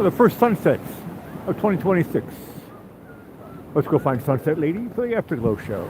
the first sunsets of 2026. Let's go find Sunset Lady for the Afterglow Show.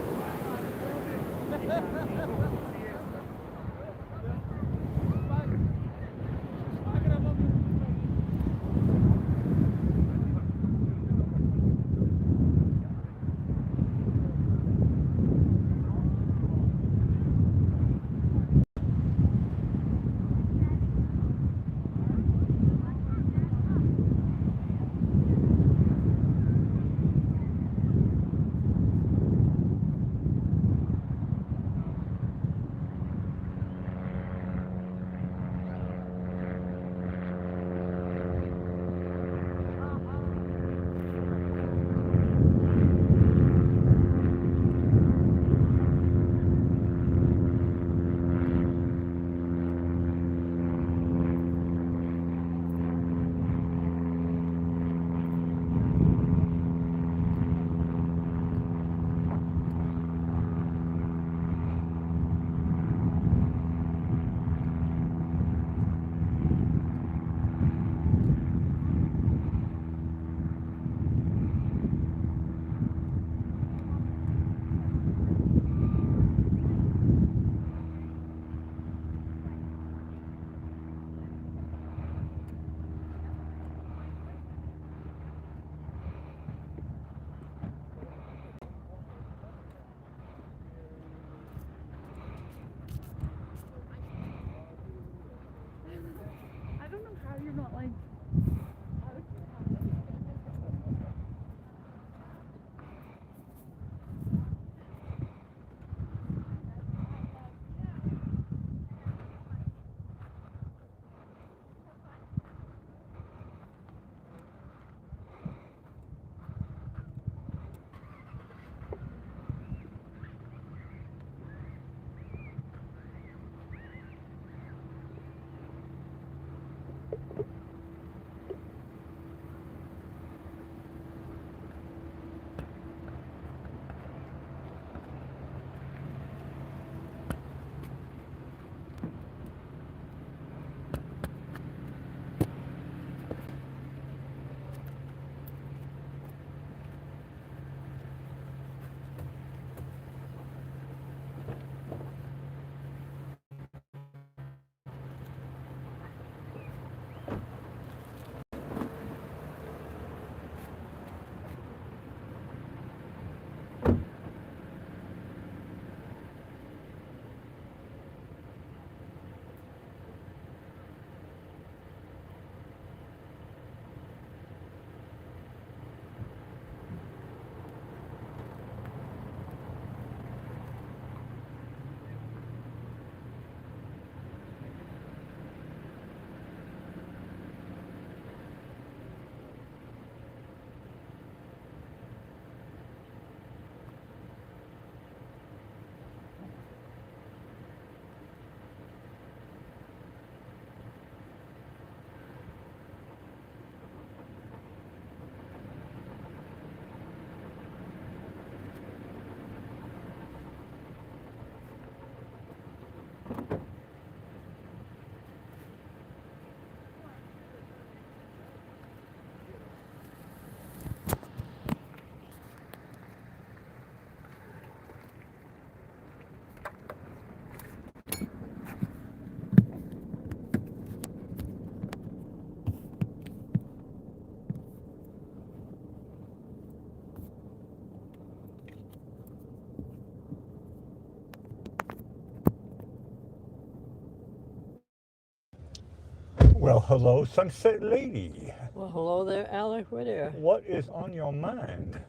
Well, hello, Sunset Lady. Well, hello there, Alec Whittier. What is on your mind?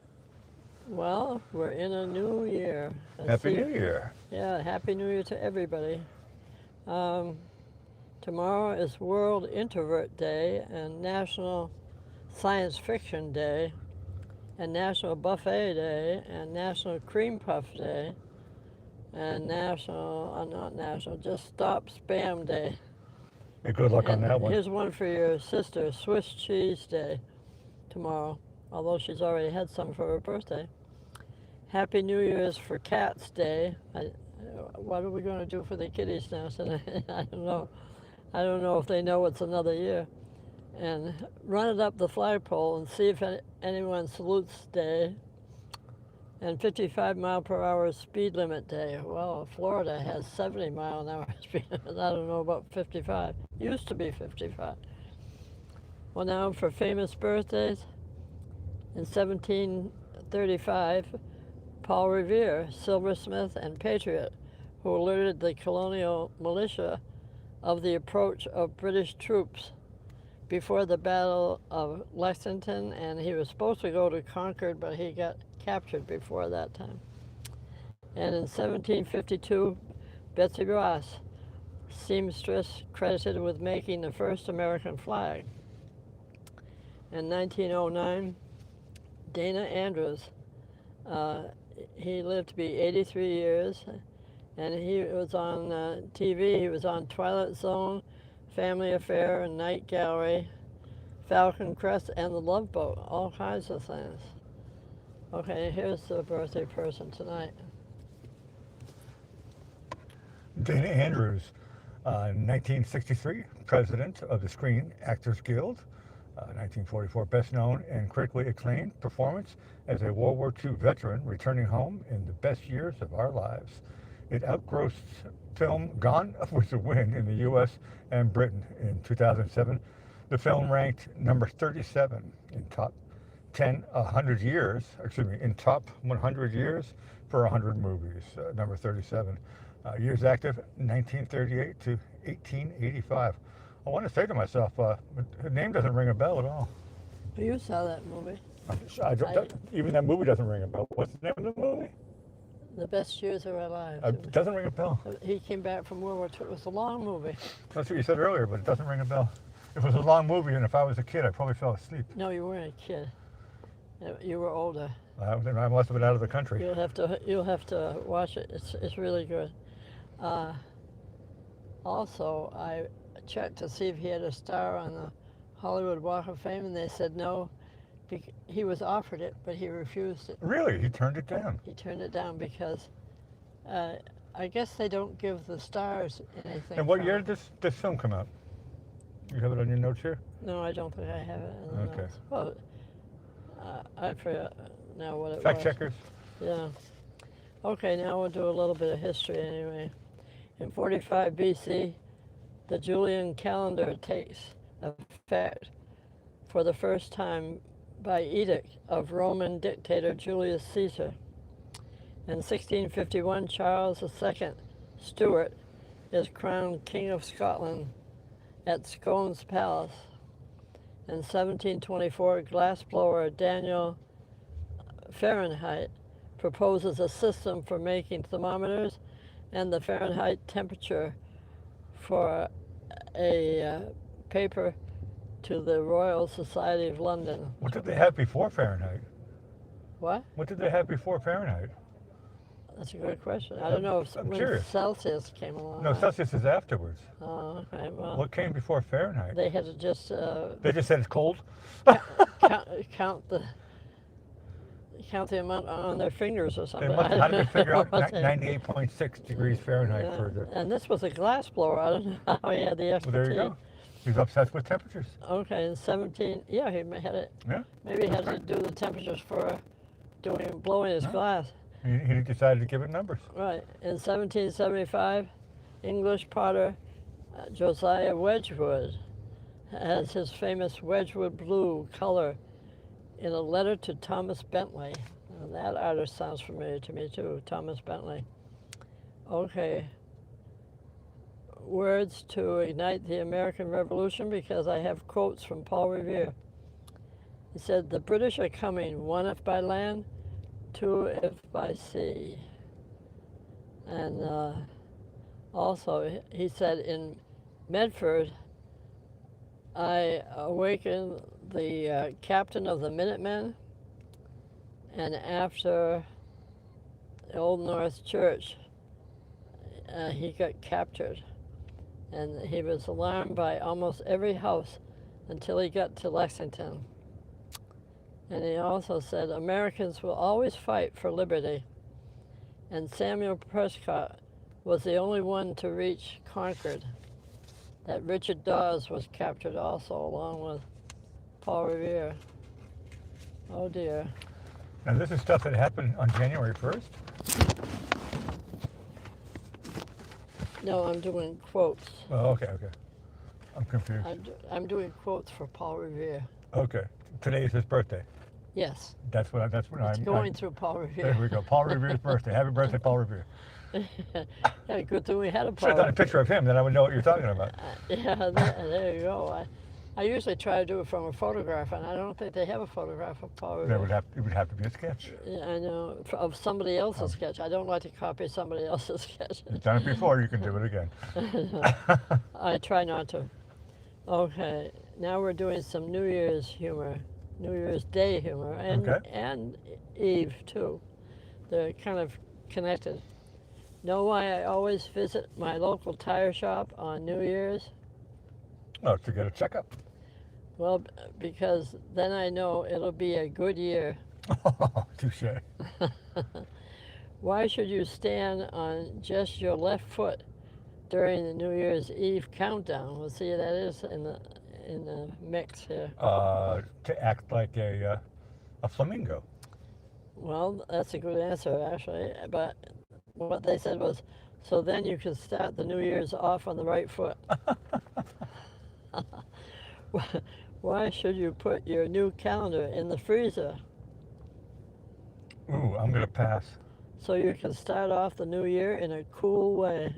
Well, we're in a new year. Happy New Year. Yeah, Happy New Year to everybody. Tomorrow is World Introvert Day and National Science Fiction Day and National Buffet Day and National Cream Puff Day and just Stop Spam Day. Hey, good luck on that one. Here's one for your sister, Swiss Cheese Day tomorrow, although she's already had some for her birthday. Happy New Year's for Cats Day. What are we going to do for the kitties now? I don't know. I don't know if they know it's another year. and run it up the flagpole and see if anyone salutes day, and 55-mile-per-hour speed limit day. Well, Florida has 70-mile-an-hour speed limit. I don't know about 55. Used to be 55. Well, now for famous birthdays, in 1735, Paul Revere, silversmith and patriot, who alerted the colonial militia of the approach of British troops before the Battle of Lexington, and he was supposed to go to Concord, but he got captured before that time. And in 1752, Betsy Ross, seamstress, credited with making the first American flag. In 1909, Dana Andrews, he lived to be 83 years, and he was on TV. He was on Twilight Zone, Family Affair, and Night Gallery, Falcon Crest, and The Love Boat, all kinds of things. Okay, here's the birthday person tonight. Dana Andrews, 1963, president of the Screen Actors Guild. 1944, best known and critically acclaimed performance as a World War II veteran returning home in the best years of our lives. It outgrossed film Gone with the Wind in the U.S. and Britain. In 2007, the film ranked number 37 in top 100 years for 100 movies. Number 37. Years active, 1938 to 1885. I want to say to myself, her name doesn't ring a bell at all. You saw that movie. Even that movie doesn't ring a bell. What's the name of the movie? The Best Years of Our Lives. It doesn't ring a bell. He came back from World War II. It was a long movie. That's what you said earlier, but it doesn't ring a bell. It was a long movie, and if I was a kid, I probably fell asleep. No, you weren't a kid. You were older. I must have been out of the country. You'll have to watch it. It's really good. Also, I checked to see if he had a star on the Hollywood Walk of Fame, and they said no. He was offered it, but he refused it. Really? He turned it down? He turned it down because I guess they don't give the stars anything. And what year did this film come out? You have it on your notes here? No, I don't think I have it in the notes. Well, I forget now what it was. Fact checkers? Yeah. Okay, now we'll do a little bit of history anyway. In 45 BC, the Julian calendar takes effect for the first time by edict of Roman dictator Julius Caesar. In 1651, Charles II Stuart is crowned King of Scotland at Scone's Palace. In 1724, glassblower Daniel Fahrenheit proposes a system for making thermometers and the Fahrenheit temperature for a paper to the Royal Society of London. What did they have before Fahrenheit? What? What did they have before Fahrenheit? That's a good question. I don't know if I'm when curious. Celsius came along. No, Celsius is afterwards. Oh, okay. Well, What came before Fahrenheit? they had to just They just said it's cold? count the amount on their fingers or something. They must have had to figure out What they- 98.6 degrees Fahrenheit Yeah. for the... And this was a glass blower. I don't know how he had the Well, expertise. there you go. He's obsessed with temperatures. Okay, in 17, yeah, he had it. Yeah. Maybe he had to do the temperatures for blowing his glass. He decided to give it numbers. Right. In 1775, English potter Josiah Wedgwood has his famous Wedgwood blue color in a letter to Thomas Bentley. Now, that artist sounds familiar to me too, Thomas Bentley. Okay. Words to ignite the American Revolution, because I have quotes from Paul Revere. He said, "The British are coming, one if by land, two if by sea." And also, he said, in Medford, I awakened the captain of the Minutemen, and after the Old North Church, he got captured. And he was alarmed by almost every house until he got to Lexington. And he also said, Americans will always fight for liberty. And Samuel Prescott was the only one to reach Concord. that Richard Dawes was captured also, along with Paul Revere. Oh dear. Now this is stuff that happened on January 1st? No, I'm doing quotes. Oh, okay. I'm confused. I'm doing quotes for Paul Revere. Okay. Today is his birthday. Yes. That's when I'm Going through Paul Revere. There we go. Paul Revere's birthday. Happy birthday, Paul Revere. Yeah, good thing we had a Should Paul. have done a picture of him, then I would know what you're talking about. Yeah, there you go. I usually try to do it from a photograph, and I don't think they have a photograph of Paul Revere. It would have to be a sketch. Yeah, I know, of somebody else's sketch. I don't like to copy somebody else's sketch. You've done it before, you can do it again. I try not to. Okay, now we're doing some New Year's humor, New Year's Day humor, and Eve too. They're kind of connected. Know why I always visit my local tire shop on New Year's? Oh, to get a checkup. Well, because then I know it'll be a good year. Touche. Why should you stand on just your left foot during the New Year's Eve countdown? We'll see, that is in the mix here. To act like a flamingo. Well, that's a good answer, actually. But what they said was, so then you can start the New Year's off on the right foot. Why should you put your new calendar in the freezer? Ooh, I'm going to pass. So you can start off the new year in a cool way.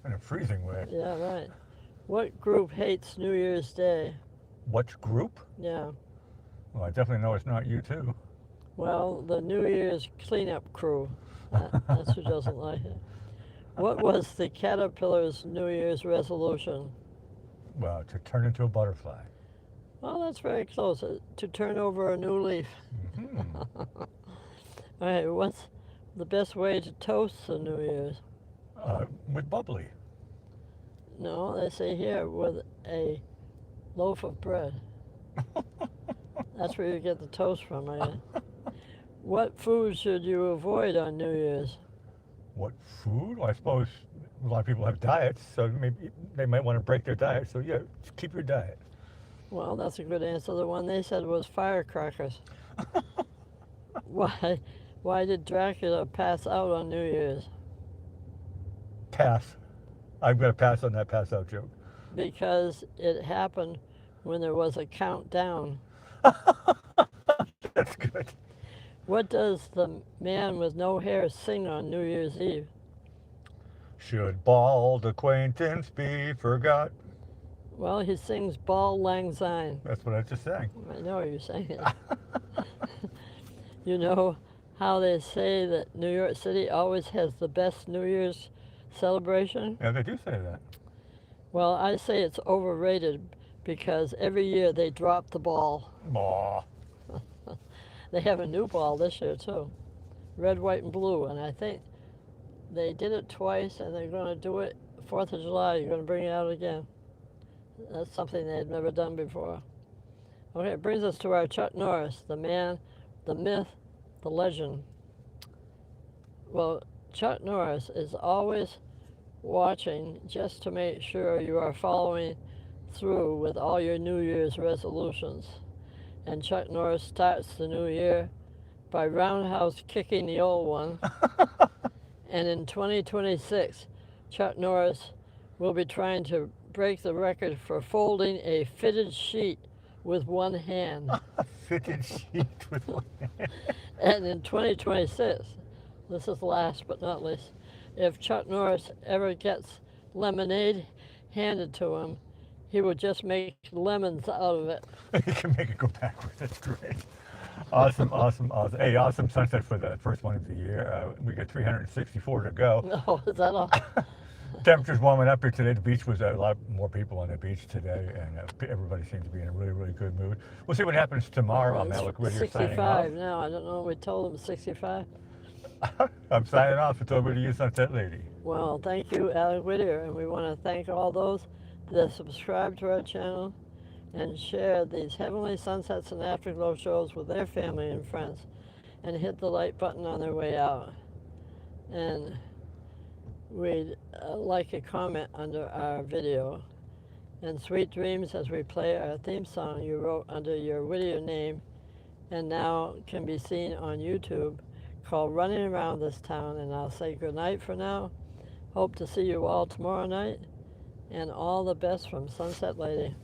In a freezing way. Yeah, right. What group hates New Year's Day? What group? Yeah. Well, I definitely know it's not you two. Well, the New Year's cleanup crew. That's who doesn't like it. What was the caterpillar's New Year's resolution? Well, to turn into a butterfly. Well, that's very close. To turn over a new leaf. Mm-hmm. All right, what's the best way to toast the New Year's? With bubbly. No, they say here with a loaf of bread. That's where you get the toast from, I guess. What food should you avoid on New Year's? What food? Well, I suppose a lot of people have diets, so maybe they might want to break their diet. So yeah, just keep your diet. Well, that's a good answer. The one they said was firecrackers. Why did Dracula pass out on New Year's? Pass. I'm going to pass on that pass out joke. Because it happened when there was a countdown. That's good. What does the man with no hair sing on New Year's Eve? Should bald acquaintance be forgot? Well, he sings Ball Lang Syne. That's what I just sang. I know you're saying it. You know how they say that New York City always has the best New Year's celebration? Yeah, they do say that. Well, I say it's overrated because every year they drop the ball. Aw. They have a new ball this year too. Red, white, and blue. And I think they did it twice and they're going to do it 4th of July. You're going to bring it out again. That's something they had never done before. Okay, it brings us to our Chuck Norris, the man, the myth, the legend. Well, Chuck Norris is always watching just to make sure you are following through with all your New Year's resolutions. And Chuck Norris starts the new year by roundhouse kicking the old one. And in 2026, Chuck Norris will be trying to break the record for folding a fitted sheet with one hand. Fitted sheet with one hand. And in 2026, this is last but not least, if Chuck Norris ever gets lemonade handed to him, he will just make lemons out of it. You can make it go backwards. That's great. Awesome. Hey, awesome sunset for the first one of the year. We got 364 to go. Oh, is that all? Temperature's warming up here today. The beach was a lot more people on the beach today, and everybody seems to be in a really, really good mood. We'll see what happens tomorrow. I'm Alec Whittier signing off. 65 now. I don't know. We told him 65. I'm signing off. It's over to you, Sunset Lady. Well, thank you, Alec Whittier, and we want to thank all those that subscribe to our channel and share these heavenly sunsets and afterglow shows with their family and friends, and hit the like button on their way out. And we'd like a comment under our video. And sweet dreams as we play our theme song you wrote under your Whittier name and now can be seen on YouTube, called Running Around This Town. And I'll say good night for now. Hope to see you all tomorrow night. And all the best from Sunset Lady.